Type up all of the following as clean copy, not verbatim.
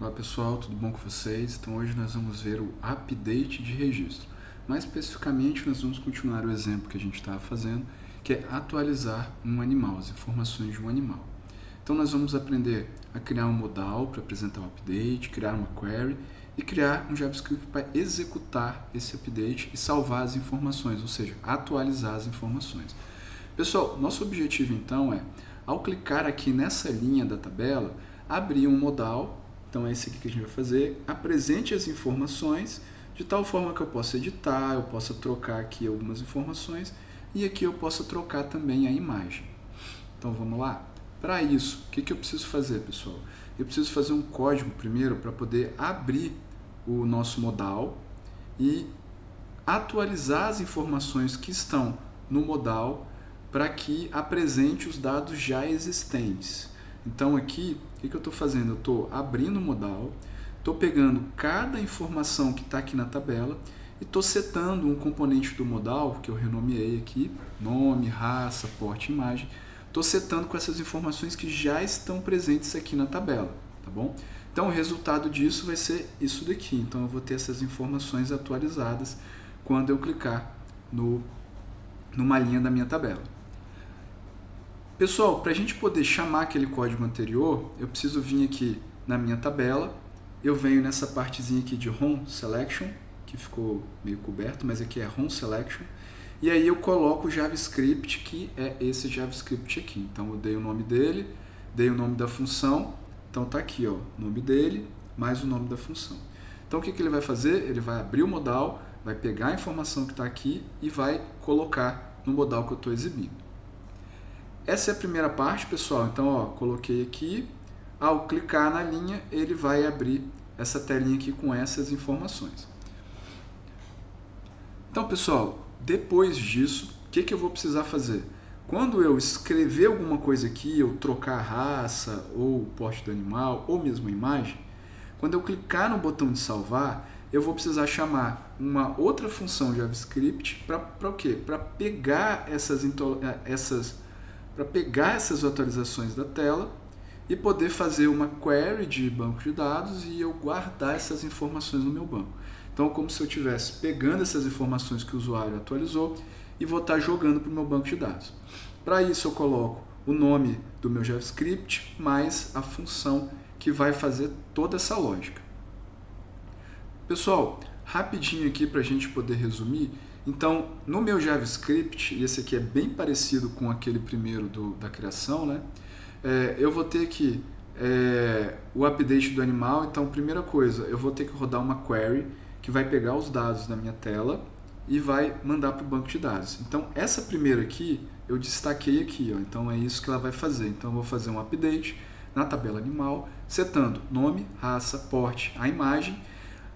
Olá pessoal, tudo bom com vocês? Então hoje nós vamos ver o update de registro. Mais especificamente nós vamos continuar o exemplo que a gente estava fazendo, que é atualizar um animal, as informações de um animal. Então nós vamos aprender a criar um modal para apresentar o update, criar uma query e criar um JavaScript para executar esse update e salvar as informações, ou seja, atualizar as informações. Pessoal, nosso objetivo então é, ao clicar aqui nessa linha da tabela, abrir um modal. Então é esse aqui que a gente vai fazer, apresente as informações de tal forma que eu possa editar, eu possa trocar aqui algumas informações e aqui eu possa trocar também a imagem. Então vamos lá? Para isso, o que eu preciso fazer, pessoal? Eu preciso fazer um código primeiro para poder abrir o nosso modal e atualizar as informações que estão no modal para que apresente os dados já existentes. Então aqui, o que eu estou fazendo? Eu estou abrindo o modal, estou pegando cada informação que está aqui na tabela e estou setando um componente do modal, que eu renomeei aqui, nome, raça, porte, imagem. Estou setando com essas informações que já estão presentes aqui na tabela, tá bom? Então o resultado disso vai ser isso daqui. Então eu vou ter essas informações atualizadas quando eu clicar numa linha da minha tabela. Pessoal, para a gente poder chamar aquele código anterior, eu preciso vir aqui na minha tabela, eu venho nessa partezinha aqui de Home Selection, que ficou meio coberto, mas aqui é Home Selection, e aí eu coloco o JavaScript, que é esse JavaScript aqui. Então eu dei o nome dele, dei o nome da função, então tá aqui, ó, o nome dele, mais o nome da função. Então o que ele vai fazer? Ele vai abrir o modal, vai pegar a informação que está aqui e vai colocar no modal que eu estou exibindo. Essa é a primeira parte, pessoal. Então, ó, coloquei aqui. Ao clicar na linha, ele vai abrir essa telinha aqui com essas informações. Então, pessoal, depois disso, o que eu vou precisar fazer? Quando eu escrever alguma coisa aqui, ou trocar a raça, ou o porte do animal, ou mesmo a imagem, quando eu clicar no botão de salvar, eu vou precisar chamar uma outra função JavaScript para o quê? Para pegar essas atualizações da tela e poder fazer uma query de banco de dados e eu guardar essas informações no meu banco. Então, como se eu estivesse pegando essas informações que o usuário atualizou e vou estar jogando para o meu banco de dados. Para isso, eu coloco o nome do meu JavaScript mais a função que vai fazer toda essa lógica. Pessoal, rapidinho aqui para a gente poder resumir. Então, no meu JavaScript, e esse aqui é bem parecido com aquele primeiro da criação, né? Eu vou ter aqui o update do animal. Então, primeira coisa, eu vou ter que rodar uma query que vai pegar os dados da minha tela e vai mandar para o banco de dados. Então, essa primeira aqui, eu destaquei aqui, ó. Então é isso que ela vai fazer. Então, eu vou fazer um update na tabela animal, setando nome, raça, porte, a imagem,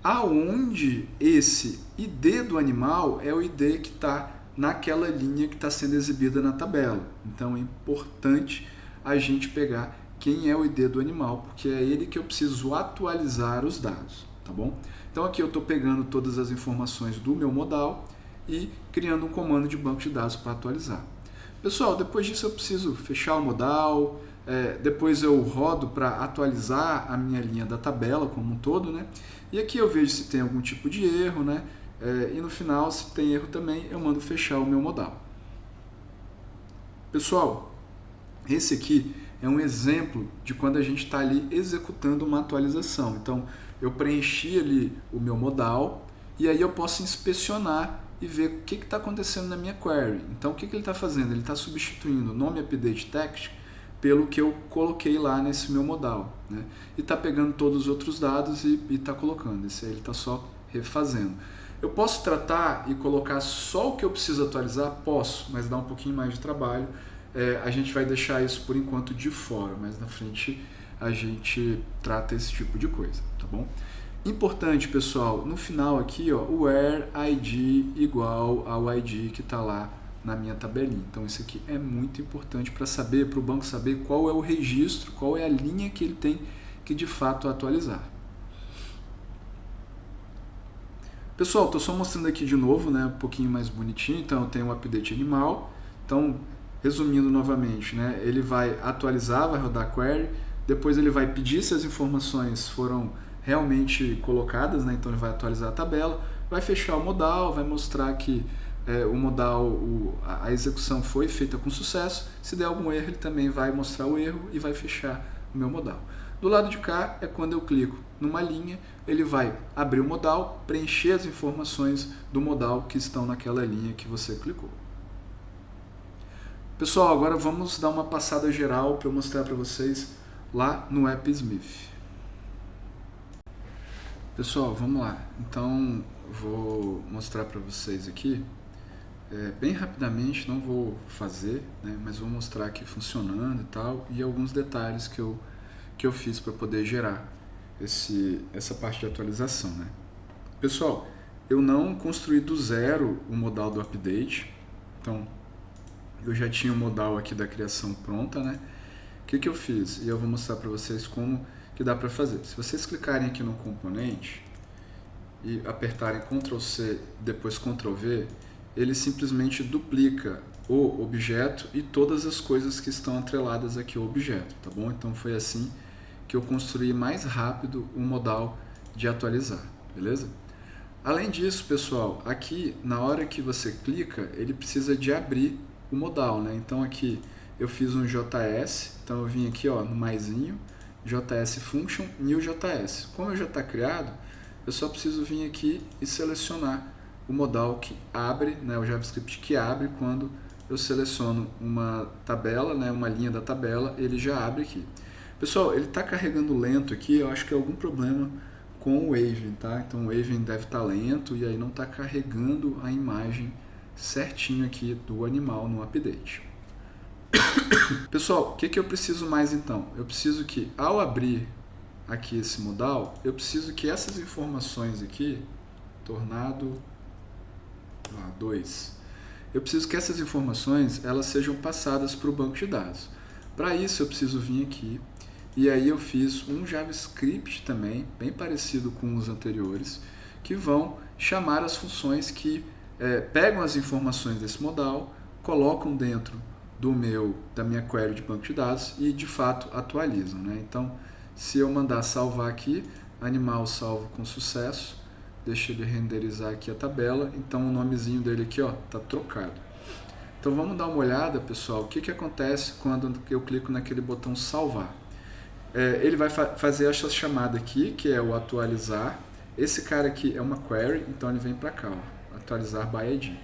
aonde esse ID do animal é o ID que está naquela linha que está sendo exibida na tabela. Então é importante a gente pegar quem é o ID do animal, porque é ele que eu preciso atualizar os dados, tá bom? Então aqui eu estou pegando todas as informações do meu modal e criando um comando de banco de dados para atualizar. Pessoal, depois disso eu preciso fechar o modal, depois eu rodo para atualizar a minha linha da tabela como um todo, né? E aqui eu vejo se tem algum tipo de erro, né? E no final, se tem erro também, eu mando fechar o meu modal. Pessoal, esse aqui é um exemplo de quando a gente está ali executando uma atualização. Então, eu preenchi ali o meu modal e aí eu posso inspecionar e ver o que está acontecendo na minha query. Então, o que ele está fazendo? Ele está substituindo o nome update text pelo que eu coloquei lá nesse meu modal, né? E está pegando todos os outros dados e está colocando. Esse aí ele está só refazendo. Eu posso tratar e colocar só o que eu preciso atualizar? Posso, mas dá um pouquinho mais de trabalho. A gente vai deixar isso por enquanto de fora, mas na frente a gente trata esse tipo de coisa, tá bom? Importante, pessoal, no final aqui, ó, o where id igual ao id que está lá na minha tabelinha. Então isso aqui é muito importante para saber, para o banco saber qual é o registro, qual é a linha que ele tem que de fato atualizar. Pessoal, estou só mostrando aqui de novo, né, um pouquinho mais bonitinho. Então eu tenho um update animal. Então, resumindo novamente, né, ele vai atualizar, vai rodar query, Depois ele vai pedir se as informações foram realmente colocadas, né? Então ele vai atualizar a tabela, vai fechar o modal, vai mostrar que o modal, a execução foi feita com sucesso. Se der algum erro, ele também vai mostrar o erro e vai fechar o meu modal. Do lado de cá é quando eu clico numa linha, ele vai abrir o modal, preencher as informações do modal que estão naquela linha que você clicou. Pessoal, agora vamos dar uma passada geral para eu mostrar para vocês lá no AppSmith. Pessoal, vamos lá. Então, vou mostrar para vocês aqui, bem rapidamente, não vou fazer, né, mas vou mostrar aqui funcionando e tal, e alguns detalhes que eu fiz para poder gerar essa parte de atualização, né? Pessoal, eu não construí do zero o modal do update, então eu já tinha o modal aqui da criação pronta, né? O que eu fiz? E eu vou mostrar para vocês como que dá para fazer. Se vocês clicarem aqui no componente e apertarem Ctrl C, depois Ctrl V, ele simplesmente duplica o objeto e todas as coisas que estão atreladas aqui ao objeto, tá bom? Então foi assim que eu construí mais rápido o modal de atualizar, beleza? Além disso, pessoal, aqui na hora que você clica, ele precisa de abrir o modal, né? Então aqui eu fiz um JS, então eu vim aqui ó, no maisinho, JS Function, New JS. Como já está criado, eu só preciso vir aqui e selecionar o modal que abre, né, o JavaScript que abre quando eu seleciono uma tabela, né, uma linha da tabela, ele já abre aqui. Pessoal, ele está carregando lento aqui, eu acho que é algum problema com o Aven, tá? Então o Aven deve estar lento e aí não está carregando a imagem certinho aqui do animal no update. Pessoal, o que eu preciso mais então? Eu preciso que ao abrir aqui esse modal, eu preciso que essas informações aqui, tornado 2, eu preciso que essas informações elas sejam passadas para o banco de dados. Para isso eu preciso vir aqui e aí eu fiz um JavaScript também, bem parecido com os anteriores, que vão chamar as funções que pegam as informações desse modal, colocam dentro da minha query de banco de dados e de fato atualizam, né? Então, se eu mandar salvar aqui, animal salvo com sucesso, deixa ele renderizar aqui a tabela, então o nomezinho dele aqui ó, tá trocado. Então vamos dar uma olhada, pessoal, o que acontece quando eu clico naquele botão salvar. Ele vai fazer essa chamada aqui, que é o atualizar. Esse cara aqui é uma query, então ele vem para cá, ó, atualizar by ID.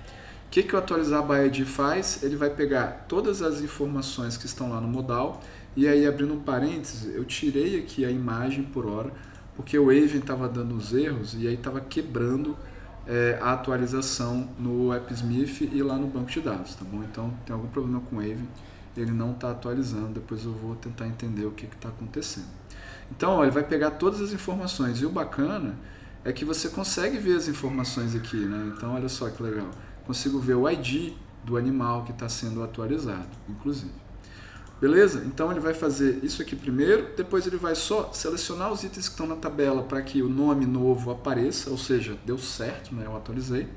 O que o atualizar by ID faz? Ele vai pegar todas as informações que estão lá no modal e aí, abrindo um parênteses, eu tirei aqui a imagem por hora, porque o Aven estava dando os erros e aí estava quebrando a atualização no AppSmith e lá no banco de dados, tá bom? Então tem algum problema com o Aven, ele não está atualizando, depois eu vou tentar entender o que está acontecendo. Então, ó, ele vai pegar todas as informações e o bacana é que você consegue ver as informações aqui, né? Então olha só que legal, consigo ver o ID do animal que está sendo atualizado, inclusive. Beleza? Então ele vai fazer isso aqui primeiro, depois ele vai só selecionar os itens que estão na tabela para que o nome novo apareça, ou seja, deu certo, né? Eu atualizei.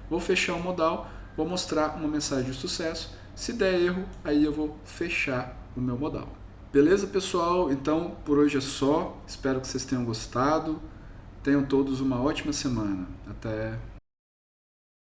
Vou fechar o modal, vou mostrar uma mensagem de sucesso. Se der erro, aí eu vou fechar o meu modal. Beleza, pessoal? Então por hoje é só. Espero que vocês tenham gostado. Tenham todos uma ótima semana. Até